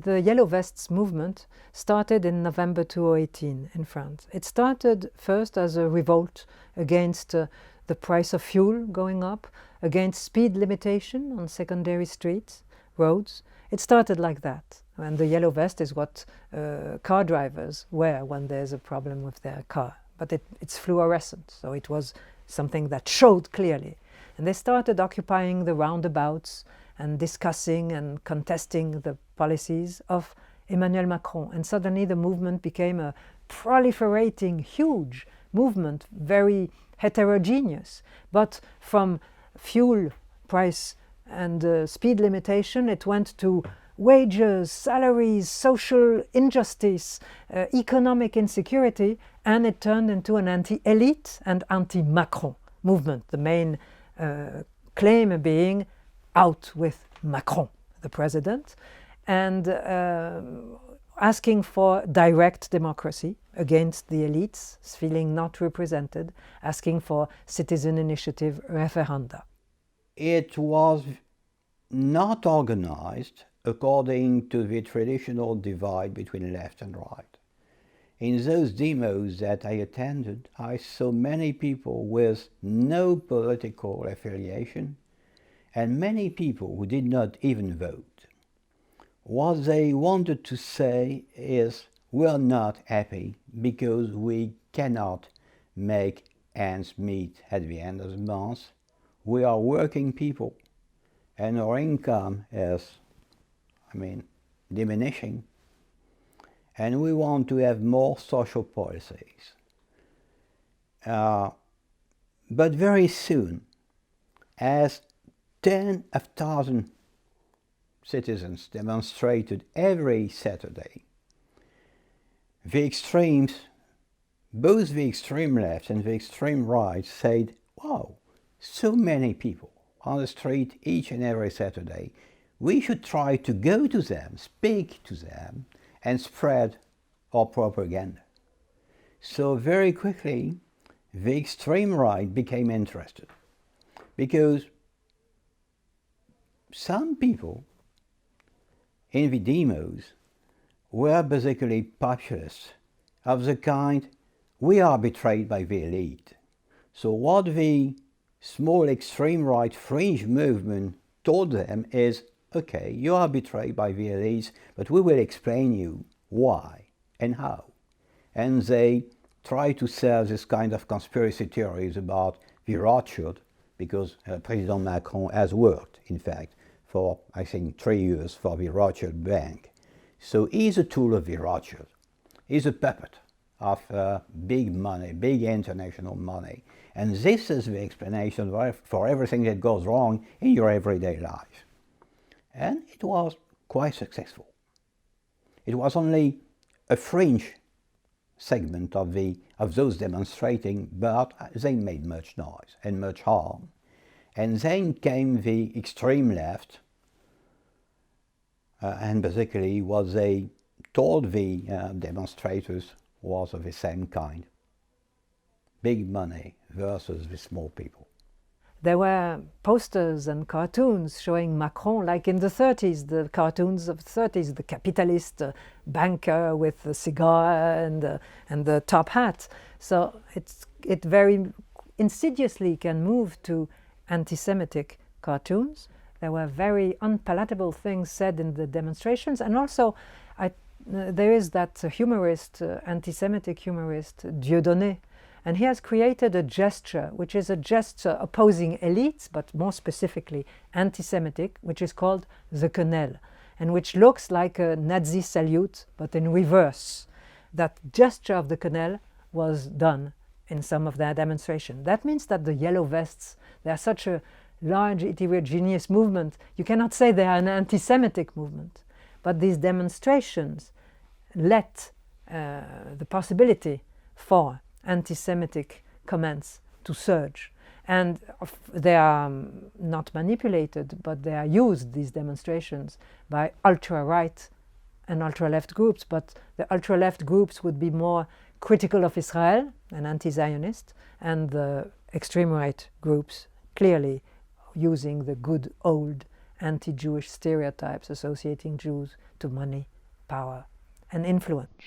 the Yellow Vests movement started in November 2018 in France. It started first as a revolt against the price of fuel going up, against speed limitation on secondary streets, roads. It started like that. And the yellow vest is what car drivers wear when there's a problem with their car. But it's fluorescent, so it was something that showed clearly. And they started occupying the roundabouts and discussing and contesting the policies of Emmanuel Macron. And suddenly the movement became a proliferating, huge movement, very heterogeneous. But from fuel price and speed limitation, it went to wages, salaries, social injustice, economic insecurity, and it turned into an anti-elite and anti-Macron movement, the main claim being out with Macron, the president, and asking for direct democracy against the elites, feeling not represented, asking for citizen initiative referenda. It was not organized according to the traditional divide between left and right. In those demos that I attended, I saw many people with no political affiliation and many people who did not even vote. What they wanted to say is, we're not happy because we cannot make ends meet at the end of the month. We are working people and our income is, diminishing. And we want to have more social policies. But very soon, as tens of thousands of citizens demonstrated every Saturday, the extremes, both the extreme left and the extreme right, said, wow, so many people on the street each and every Saturday, we should try to go to them, speak to them, and spread our propaganda. So very quickly, the extreme right became interested, because some people in the demos were basically populists of the kind, we are betrayed by the elite. So what the small extreme right fringe movement told them is, okay, you are betrayed by the elites, but we will explain you why and how. And they try to sell this kind of conspiracy theories about the Rothschild, because President Macron has worked, in fact, for, I think, 3 years for the Rothschild Bank. So he's a tool of the Rothschild. He's a puppet of big money, big international money. And this is the explanation for everything that goes wrong in your everyday life. And it was quite successful. It was only a fringe segment of those demonstrating, but they made much noise and much harm. And then came the extreme left, and basically what they told the demonstrators was of the same kind. Big money versus the small people. There were posters and cartoons showing Macron, like in the 30s, the cartoons of the 30s, the capitalist banker with the cigar and the top hat. So it very insidiously can move to anti-Semitic cartoons. There were very unpalatable things said in the demonstrations, and also there is that humorist, anti-Semitic humorist, Dieudonné, and he has created a gesture, which is a gesture opposing elites, but more specifically anti-Semitic, which is called the quenelle, and which looks like a Nazi salute, but in reverse. That gesture of the quenelle was done in some of their demonstration. That means that the yellow vests, they are such a large heterogeneous movement, you cannot say they are an anti-Semitic movement. But these demonstrations let the possibility for anti-Semitic comments to surge. And they are not manipulated, but they are used, these demonstrations, by ultra-right and ultra-left groups. But the ultra-left groups would be more critical of Israel and anti-Zionist, and the extreme right groups clearly using the good old anti-Jewish stereotypes associating Jews to money, power, and influence.